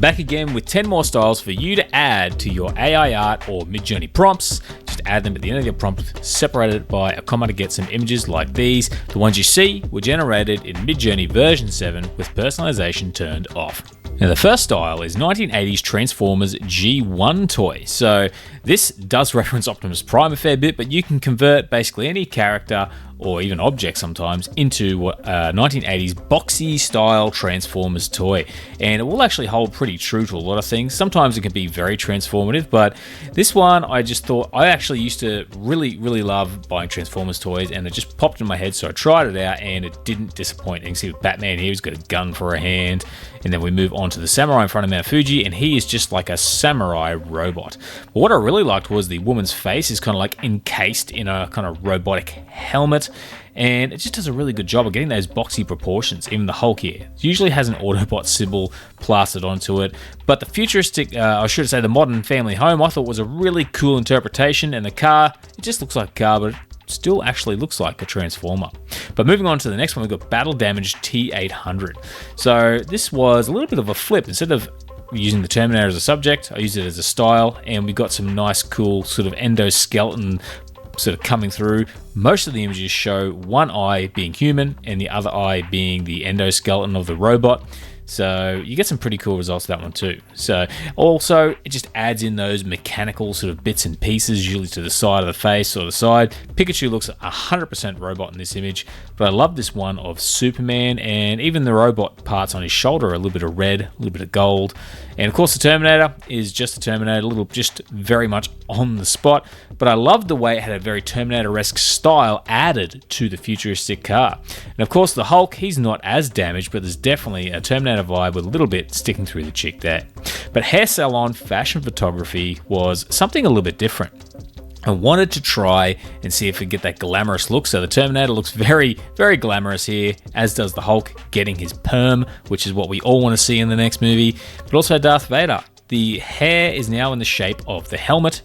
I'm back again with 10 more styles for you to add to your AI art or Midjourney prompts. Just add them at the end of your prompt, separated by a comma to get some images like these. The ones you see were generated in Midjourney version 7 with personalization turned off. Now the first style is 1980s Transformers G1 toy. So this does reference Optimus Prime a fair bit, but you can convert basically any character or even object sometimes into 1980s boxy style Transformers toy. And it will actually hold pretty true to a lot of things. Sometimes it can be very transformative, but this one I just thought, I actually used to really love buying Transformers toys, and it just popped in my head, so I tried it out and it didn't disappoint. You can see with Batman here, he's got a gun for a hand, and then we move on to the samurai in front of Mount Fuji, and he is just like a samurai robot. But what I really liked was the woman's face is kind of like encased in a kind of robotic helmet, and it just does a really good job of getting those boxy proportions. Even the Hulk here usually has an Autobot symbol plastered onto it, but the futuristic, I should say the modern family home, I thought was a really cool interpretation, and the car, it just looks like a car, but it still actually looks like a Transformer. But moving on to the next one, we've got Battle Damage T800. So this was a little bit of a flip. Instead of using the Terminator as a subject, I used it as a style, and we got some nice cool sort of endoskeleton sort of coming through. Most of the images show one eye being human and the other eye being the endoskeleton of the robot. So you get some pretty cool results with that one too. So also it just adds in those mechanical sort of bits and pieces, usually to the side of the face or the side. Pikachu looks 100% robot in this image, but I love this one of Superman, and even the robot parts on his shoulder are a little bit of red, a little bit of gold. And of course the Terminator is just the Terminator, a little just very much on the spot. But I loved the way it had a very Terminator-esque style added to the futuristic car. And of course the Hulk, he's not as damaged, but there's definitely a Terminator vibe with a little bit sticking through the cheek there. But hair salon fashion photography was something a little bit different. I wanted to try and see if we get that glamorous look. So the Terminator looks very glamorous here, as does the Hulk getting his perm, which is what we all want to see in the next movie. But also Darth Vader. The hair is now in the shape of the helmet.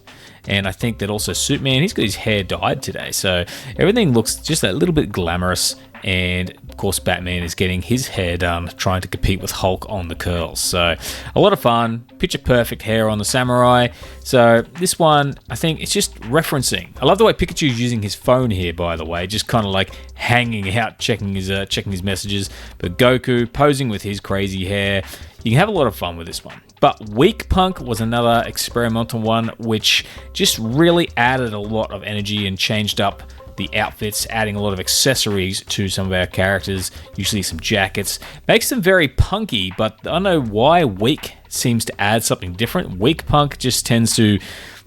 And I think that also Superman, he's got his hair dyed today. So everything looks just a little bit glamorous. And of course, Batman is getting his hair done, trying to compete with Hulk on the curls. So a lot of fun, picture perfect hair on the samurai. So this one, I think it's just referencing. I love the way Pikachu's using his phone here, by the way, just kind of like hanging out, checking his messages. But Goku posing with his crazy hair. You can have a lot of fun with this one. But Weakpunk was another experimental one, which just really added a lot of energy and changed up the outfits, adding a lot of accessories to some of our characters, usually some jackets. Makes them very punky, but I don't know why Weak seems to add something different. Weakpunk just tends to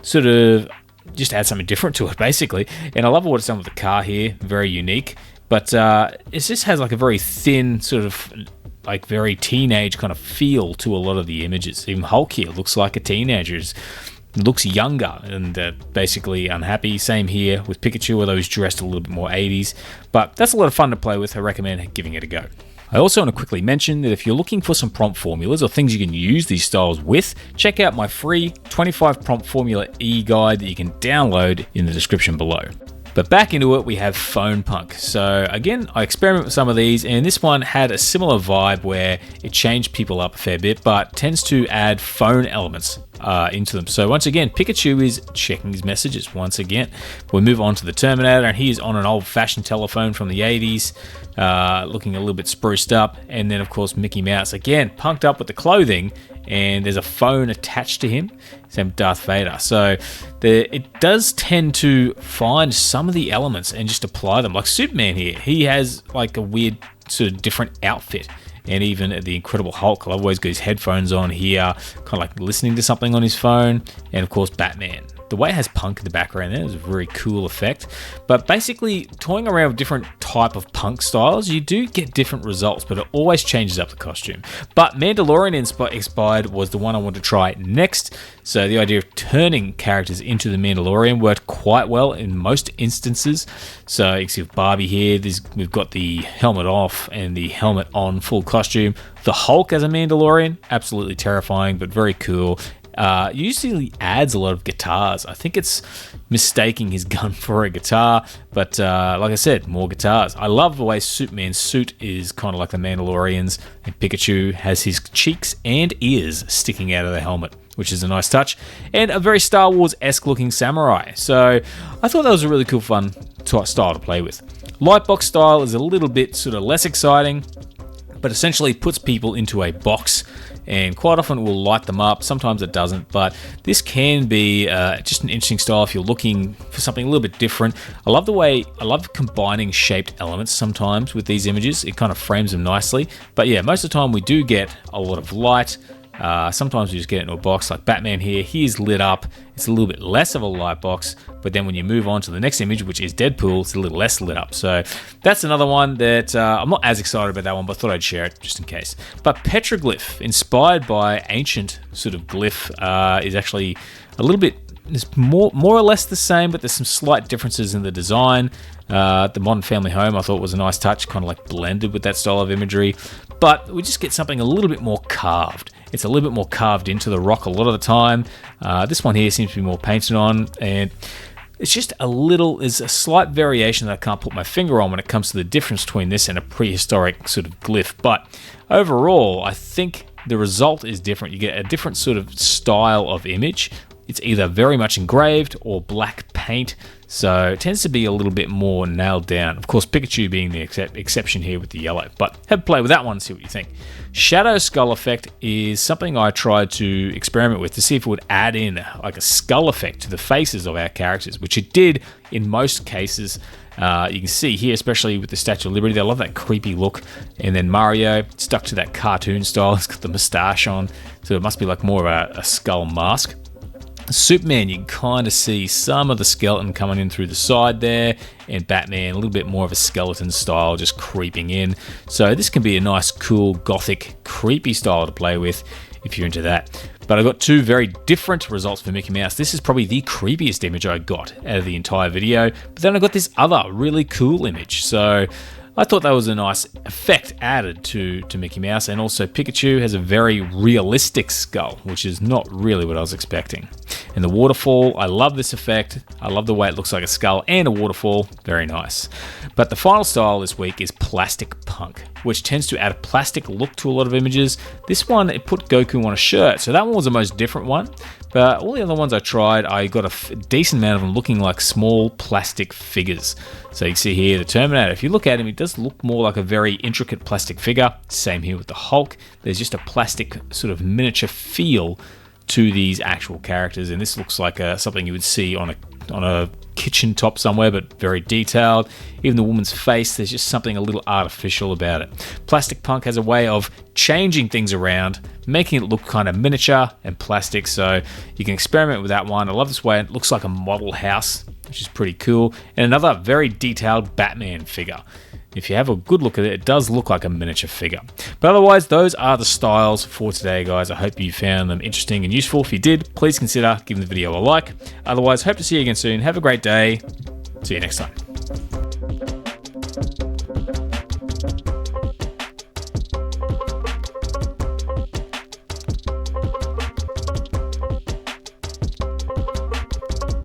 sort of just add something different to it, basically. And I love what it's done with the car here, very unique. But it just has like a very thin sort of like very teenage kind of feel to a lot of the images. Even Hulk here looks like a teenager. It looks younger and basically unhappy. Same here with Pikachu, although he's dressed a little bit more 80s. But that's a lot of fun to play with. I recommend giving it a go. I also want to quickly mention that if you're looking for some prompt formulas or things you can use these styles with, check out my free 25 prompt formula e-guide that you can download in the description below. But back into it, we have Phonepunk. So again, I experiment with some of these, and this one had a similar vibe where it changed people up a fair bit, but tends to add phone elements into them. So once again, Pikachu is checking his messages once again. We move on to the Terminator, and he is on an old-fashioned telephone from the 80s, looking a little bit spruced up. And then, of course, Mickey Mouse, again, punked up with the clothing, and there's a phone attached to him. Same with Darth Vader. So it does tend to find some of the elements and just apply them. Like Superman here, he has like a weird sort of different outfit. And even the Incredible Hulk, I've always got his headphones on here, kind of like listening to something on his phone. And of course, Batman. The way it has punk in the background there is a very cool effect. But basically, toying around with different type of punk styles, you do get different results, but it always changes up the costume. But Mandolorian inspired was the one I wanted to try next. So the idea of turning characters into the Mandalorian worked quite well in most instances. So you can see with Barbie here, we've got the helmet off and the helmet on full costume. The Hulk as a Mandalorian, absolutely terrifying, but very cool. usually adds a lot of guitars. I think it's mistaking his gun for a guitar, but like I said, more guitars. I love the way Superman's suit is kind of like the Mandalorian's, and Pikachu has his cheeks and ears sticking out of the helmet, which is a nice touch, and a very Star Wars-esque looking samurai. So I thought that was a really cool, fun style to play with. Lightbox style is a little bit sort of less exciting, but essentially puts people into a box and quite often will light them up. Sometimes it doesn't, but this can be just an interesting style if you're looking for something a little bit different. I love combining shaped elements sometimes with these images. It kind of frames them nicely. But yeah, most of the time we do get a lot of light. Sometimes we just get it into a box like Batman here. He's lit up. It's a little bit less of a light box, but then when you move on to the next image, which is Deadpool, it's a little less lit up. So that's another one that I'm not as excited about that one, but I thought I'd share it just in case. But Petroglyph, inspired by ancient sort of glyph, is actually a little bit, it's more or less the same, but there's some slight differences in the design. The Modern Family Home I thought was a nice touch, kind of like blended with that style of imagery. But we just get something a little bit more carved. It's a little bit more carved into the rock a lot of the time. This one here seems to be more painted on, and it's just there's a slight variation that I can't put my finger on when it comes to the difference between this and a prehistoric sort of glyph. But overall, I think the result is different. You get a different sort of style of image. It's either very much engraved or black paint, so it tends to be a little bit more nailed down. Of course, Pikachu being the exception here with the yellow, but have a play with that one and see what you think. Shadowskull effect is something I tried to experiment with to see if it would add in like a skull effect to the faces of our characters, which it did in most cases. You can see here, especially with the Statue of Liberty, I love that creepy look. And then Mario, stuck to that cartoon style, it's got the moustache on, so it must be like more of a skull mask. Superman, you can kind of see some of the skeleton coming in through the side there, and Batman, a little bit more of a skeleton style just creeping in. So this can be a nice, cool, gothic, creepy style to play with if you're into that. But I got two very different results for Mickey Mouse. This is probably the creepiest image I got out of the entire video, but then I got this other really cool image. So I thought that was a nice effect added to Mickey Mouse, and also Pikachu has a very realistic skull, which is not really what I was expecting. And the waterfall, I love this effect. I love the way it looks like a skull and a waterfall, very nice. But the final style this week is Plasticpunk, which tends to add a plastic look to a lot of images. This one, it put Goku on a shirt, so that one was the most different one. But all the other ones I tried, I got a decent amount of them looking like small plastic figures. So you can see here the Terminator. If you look at him, he does look more like a very intricate plastic figure. Same here with the Hulk. There's just a plastic sort of miniature feel to these actual characters, and this looks like something you would see on a kitchen top somewhere, but very detailed. Even the woman's face, there's just something a little artificial about it. Plasticpunk has a way of changing things around, making it look kind of miniature and plastic, so you can experiment with that one. I love this way. It looks like a model house, which is pretty cool. And another very detailed Batman figure. If you have a good look at it, it does look like a miniature figure. But otherwise, those are the styles for today, guys. I hope you found them interesting and useful. If you did, please consider giving the video a like. Otherwise, hope to see you again soon. Have a great day. See you next time.